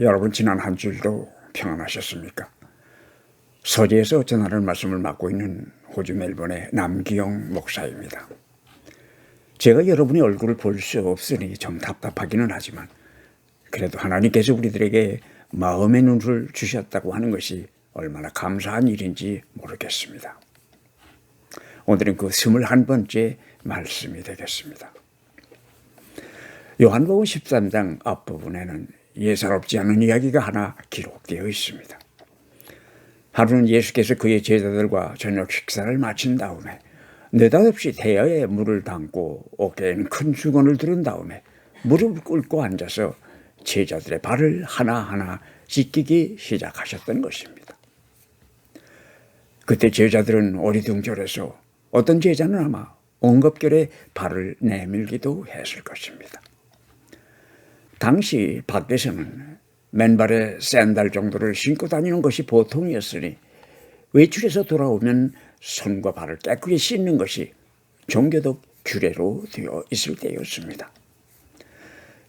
여러분 지난 한 주일도 평안하셨습니까? 서재에서 전하는 말씀을 맡고 있는 호주 멜번의 남기영 목사입니다. 제가 여러분의 얼굴을 볼 수 없으니 좀 답답하기는 하지만 그래도 하나님께서 우리들에게 마음의 눈을 주셨다고 하는 것이 얼마나 감사한 일인지 모르겠습니다. 오늘은 그 21번째 말씀이 되겠습니다. 요한복음 13장 앞부분에는 예사롭지 않은 이야기가 하나 기록되어 있습니다. 하루는 예수께서 그의 제자들과 저녁 식사를 마친 다음에 느닷없이 대야에 물을 담고 어깨에는 큰 수건을 들은 다음에 무릎을 꿇고 앉아서 제자들의 발을 하나하나 씻기기 시작하셨던 것입니다. 그때 제자들은 어리둥절해서 어떤 제자는 아마 엉겁결에 발을 내밀기도 했을 것입니다. 당시 밖에서는 맨발에 샌들 정도를 신고 다니는 것이 보통이었으니 외출해서 돌아오면 손과 발을 깨끗이 씻는 것이 종교적 규례로 되어 있을 때였습니다.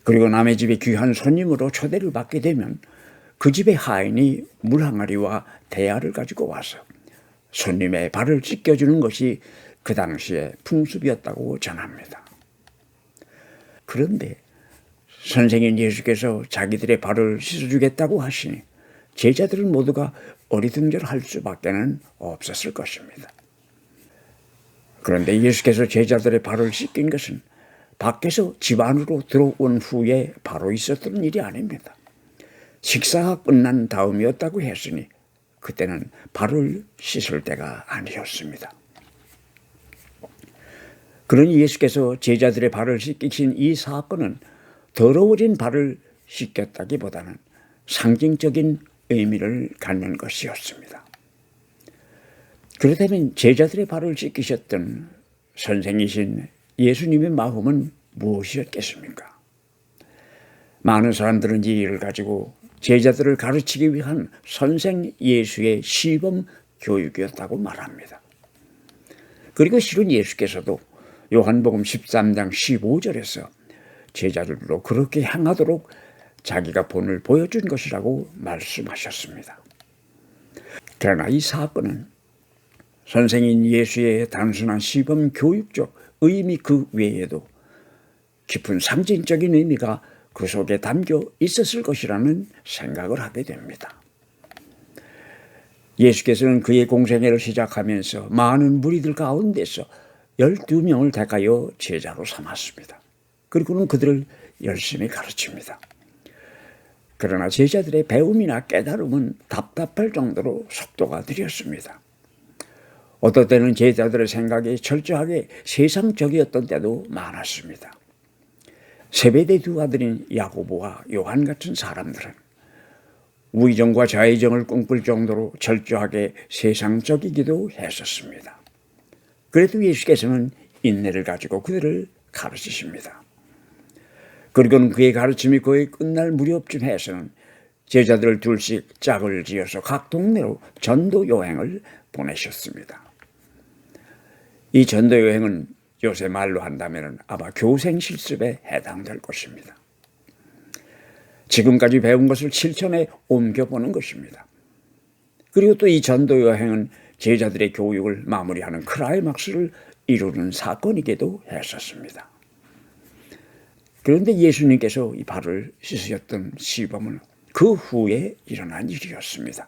그리고 남의 집에 귀한 손님으로 초대를 받게 되면 그 집의 하인이 물항아리와 대야를 가지고 와서 손님의 발을 씻겨주는 것이 그 당시의 풍습이었다고 전합니다. 그런데 선생인 예수께서 자기들의 발을 씻어주겠다고 하시니 제자들은 모두가 어리둥절할 수밖에는 없었을 것입니다. 그런데 예수께서 제자들의 발을 씻긴 것은 밖에서 집 안으로 들어온 후에 바로 있었던 일이 아닙니다. 식사가 끝난 다음이었다고 했으니 그때는 발을 씻을 때가 아니었습니다. 그러니 예수께서 제자들의 발을 씻기신 이 사건은 더러워진 발을 씻겼다기보다는 상징적인 의미를 갖는 것이었습니다. 그렇다면 제자들의 발을 씻기셨던 선생이신 예수님의 마음은 무엇이었겠습니까? 많은 사람들은 이 일을 가지고 제자들을 가르치기 위한 선생 예수의 시범 교육이었다고 말합니다. 그리고 실은 예수께서도 요한복음 13장 15절에서 제자들로 그렇게 행하도록 자기가 본을 보여준 것이라고 말씀하셨습니다. 그러나 이 사건은 선생인 예수의 단순한 시범 교육적 의미 그 외에도 깊은 상징적인 의미가 그 속에 담겨 있었을 것이라는 생각을 하게 됩니다. 예수께서는 그의 공생애를 시작하면서 많은 무리들 가운데서 12명을 택하여 제자로 삼았습니다. 그리고는 그들을 열심히 가르칩니다. 그러나 제자들의 배움이나 깨달음은 답답할 정도로 속도가 느렸습니다. 어떨 때는 제자들의 생각이 철저하게 세상적이었던 때도 많았습니다. 세베대 두 아들인 야고보와 요한 같은 사람들은 우의정과 좌의정을 꿈꿀 정도로 철저하게 세상적이기도 했었습니다. 그래도 예수께서는 인내를 가지고 그들을 가르치십니다. 그리고는 그의 가르침이 거의 끝날 무렵쯤 해서는 제자들 둘씩 짝을 지어서 각 동네로 전도 여행을 보내셨습니다. 이 전도 여행은 요새 말로 한다면 아마 교생 실습에 해당될 것입니다. 지금까지 배운 것을 실천에 옮겨보는 것입니다. 그리고 또 이 전도 여행은 제자들의 교육을 마무리하는 클라이막스를 이루는 사건이기도 했었습니다. 그런데 예수님께서 이 발을 씻으셨던 시범은 그 후에 일어난 일이었습니다.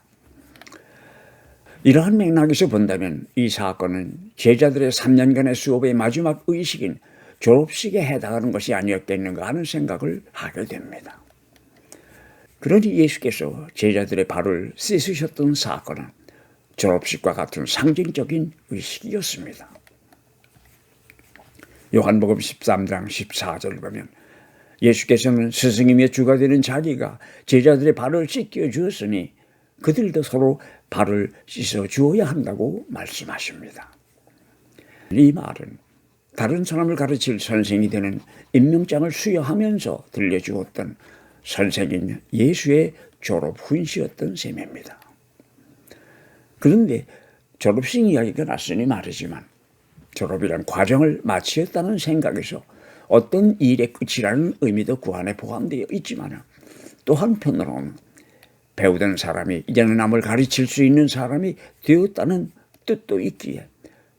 이러한 맥락에서 본다면 이 사건은 제자들의 3년간의 수업의 마지막 의식인 졸업식에 해당하는 것이 아니었겠는가 하는 생각을 하게 됩니다. 그러니 예수께서 제자들의 발을 씻으셨던 사건은 졸업식과 같은 상징적인 의식이었습니다. 요한복음 13장 14절을 보면 예수께서는 스승이며 주가 되는 자기가 제자들의 발을 씻겨 주었으니 그들도 서로 발을 씻어 주어야 한다고 말씀하십니다. 이 말은 다른 사람을 가르칠 선생이 되는 임명장을 수여하면서 들려주었던 선생인 예수의 졸업 훈시였던 셈입니다. 그런데 졸업식 이야기가 났으니 말이지만 졸업이란 과정을 마치었다는 생각에서 어떤 일의 끝이라는 의미도 그 안에 포함되어 있지만 또 한편으로는 배우던 사람이 이제는 남을 가르칠 수 있는 사람이 되었다는 뜻도 있기에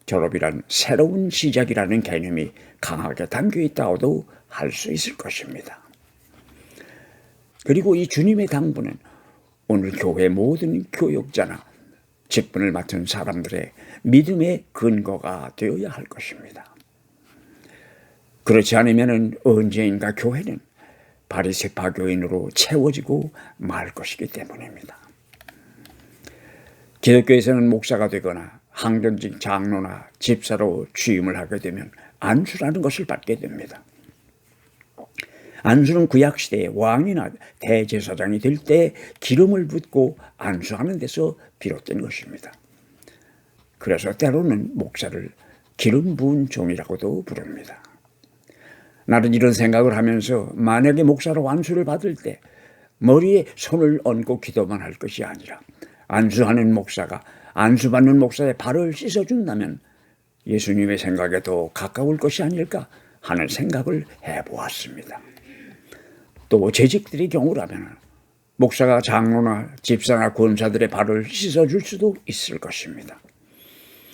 졸업이란 새로운 시작이라는 개념이 강하게 담겨 있다고도 할 수 있을 것입니다. 그리고 이 주님의 당부는 오늘 교회 모든 교역자나 직분을 맡은 사람들의 믿음의 근거가 되어야 할 것입니다. 그렇지 않으면 언제인가 교회는 바리새파 교인으로 채워지고 말 것이기 때문입니다. 기독교에서는 목사가 되거나 항전직 장로나 집사로 취임을 하게 되면 안수라는 것을 받게 됩니다. 안수는 구약시대에 왕이나 대제사장이 될 때 기름을 붓고 안수하는 데서 비롯된 것입니다. 그래서 때로는 목사를 기름 부은 종이라고도 부릅니다. 나는 이런 생각을 하면서 만약에 목사로 안수를 받을 때 머리에 손을 얹고 기도만 할 것이 아니라 안수하는 목사가 안수받는 목사의 발을 씻어준다면 예수님의 생각에 더 가까울 것이 아닐까 하는 생각을 해보았습니다. 또 재직들의 경우라면 목사가 장로나 집사나 권사들의 발을 씻어줄 수도 있을 것입니다.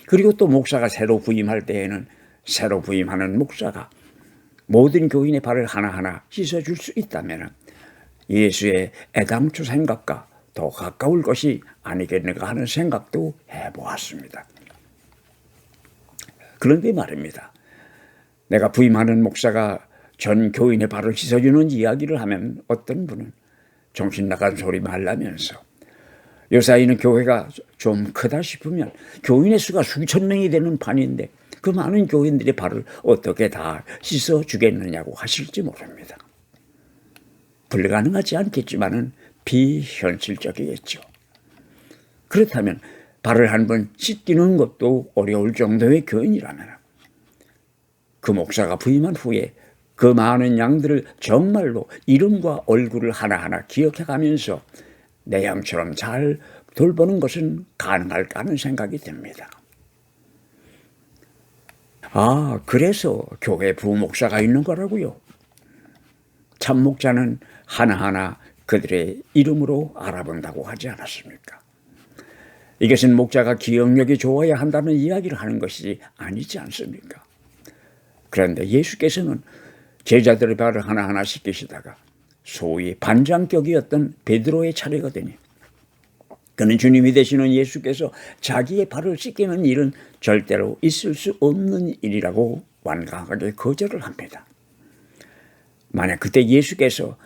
그리고 또 목사가 새로 부임할 때에는 새로 부임하는 목사가 모든 교인의 발을 하나하나 씻어줄 수 있다면 예수의 애당초 생각과 더 가까울 것이 아니겠는가 하는 생각도 해보았습니다. 그런데 말입니다. 내가 부임하는 목사가 전 교인의 발을 씻어주는 이야기를 하면 어떤 분은 정신 나간 소리 말라면서 요사이는 교회가 좀 크다 싶으면 교인의 수가 수천 명이 되는 판인데 그 많은 교인들의 발을 어떻게 다 씻어주겠느냐고 하실지 모릅니다. 불가능하지 않겠지만은 비현실적이겠죠. 그렇다면 발을 한 번 씻기는 것도 어려울 정도의 교인이라면 그 목사가 부임한 후에 그 많은 양들을 정말로 이름과 얼굴을 하나하나 기억해가면서 내 양처럼 잘 돌보는 것은 가능할까 하는 생각이 듭니다. 아, 그래서 교회 부목사가 있는 거라고요. 참목자는 하나하나 그들의 이름으로 알아본다고 하지 않았습니까? 이것은 목자가 기억력이 좋아야 한다는 이야기를 하는 것이 아니지 않습니까? 그런데 예수께서는 제자들의 발을 하나하나 씻기시다가 소위 반장격이었던 베드로의 차례가 되니 그는 주님이 되시는 예수께서 자기의 발을 씻기는 일은 절대로 있을 수 없는 일이라고 완강하게 거절을 합니다. 만약 그때 예수께서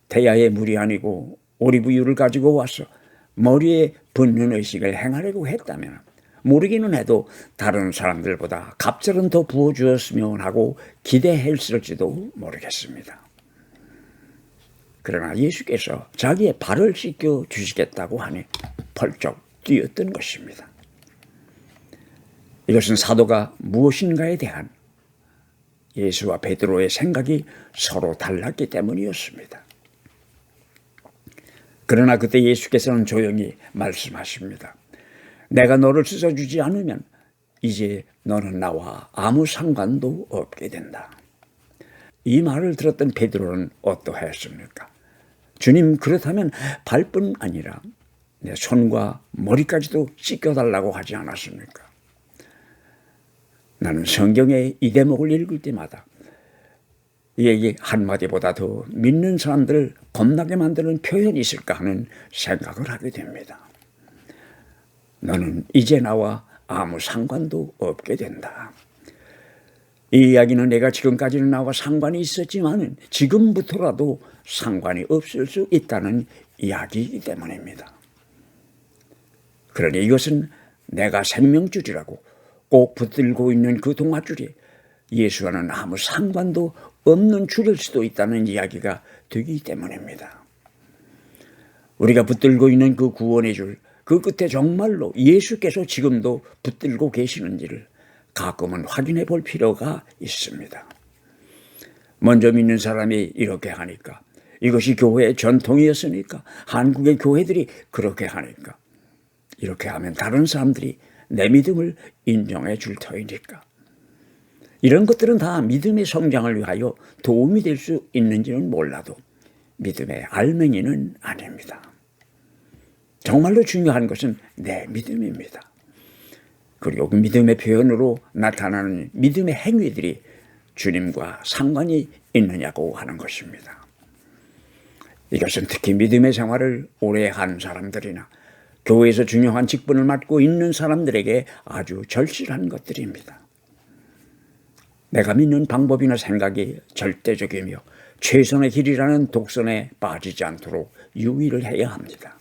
대야의 물이 아니고 오리브유를 가지고 와서 머리에 붓는 의식을 행하려고 했다면 모르기는 해도 다른 사람들보다 갑절은 더 부어주었으면 하고 기대했을지도 모르겠습니다. 그러나 예수께서 자기의 발을 씻겨 주시겠다고 하니 펄쩍 뛰었던 것입니다. 이것은 사도가 무엇인가에 대한 예수와 베드로의 생각이 서로 달랐기 때문이었습니다. 그러나 그때 예수께서는 조용히 말씀하십니다. 내가 너를 씻어주지 않으면 이제 너는 나와 아무 상관도 없게 된다. 이 말을 들었던 베드로는 어떠했습니까? 주님, 그렇다면 발뿐 아니라 내 손과 머리까지도 씻겨달라고 하지 않았습니까? 나는 성경의 이 대목을 읽을 때마다 이 얘기 한마디보다 더 믿는 사람들을 겁나게 만드는 표현이 있을까 하는 생각을 하게 됩니다. 너는 이제 나와 아무 상관도 없게 된다. 이 이야기는 내가 지금까지는 나와 상관이 있었지만 지금부터라도 상관이 없을 수 있다는 이야기이기 때문입니다. 그러니 이것은 내가 생명줄이라고 꼭 붙들고 있는 그 동아줄이 예수와는 아무 상관도 없는 줄일 수도 있다는 이야기가 되기 때문입니다. 우리가 붙들고 있는 그 구원의 줄, 그 끝에 정말로 예수께서 지금도 붙들고 계시는지를 가끔은 확인해 볼 필요가 있습니다. 먼저 믿는 사람이 이렇게 하니까, 이것이 교회의 전통이었으니까, 한국의 교회들이 그렇게 하니까, 이렇게 하면 다른 사람들이 내 믿음을 인정해 줄 터이니까. 이런 것들은 다 믿음의 성장을 위하여 도움이 될 수 있는지는 몰라도 믿음의 알맹이는 아닙니다. 정말로 중요한 것은 내 믿음입니다. 그리고 그 믿음의 표현으로 나타나는 믿음의 행위들이 주님과 상관이 있느냐고 하는 것입니다. 이것은 특히 믿음의 생활을 오래 한 사람들이나 교회에서 중요한 직분을 맡고 있는 사람들에게 아주 절실한 것들입니다. 내가 믿는 방법이나 생각이 절대적이며 최선의 길이라는 독선에 빠지지 않도록 유의를 해야 합니다.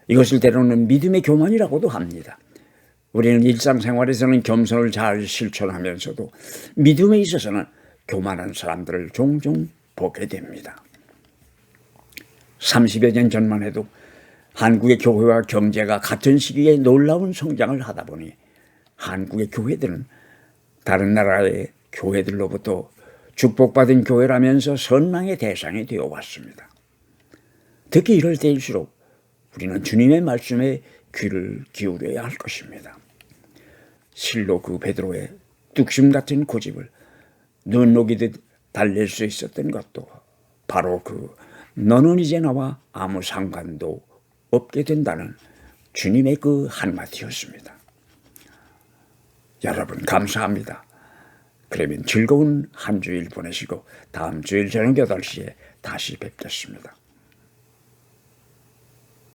이것을 때로는 믿음의 교만이라고도 합니다. 우리는 일상생활에서는 겸손을 잘 실천하면서도 믿음에 있어서는 교만한 사람들을 종종 보게 됩니다. 30여 년 전만 해도 한국의 교회와 경제가 같은 시기에 놀라운 성장을 하다 보니 한국의 교회들은 다른 나라의 교회들로부터 축복받은 교회라면서 선망의 대상이 되어 왔습니다. 특히 이럴 때일수록 우리는 주님의 말씀에 귀를 기울여야 할 것입니다. 실로 그 베드로의 뚝심 같은 고집을 눈 녹이듯 달랠 수 있었던 것도 바로 그 너는 이제 나와 아무 상관도 없게 된다는 주님의 그 한마디였습니다. 여러분 감사합니다. 그러면 즐거운 한 주일 보내시고 다음 주일 저녁 8시에 다시 뵙겠습니다.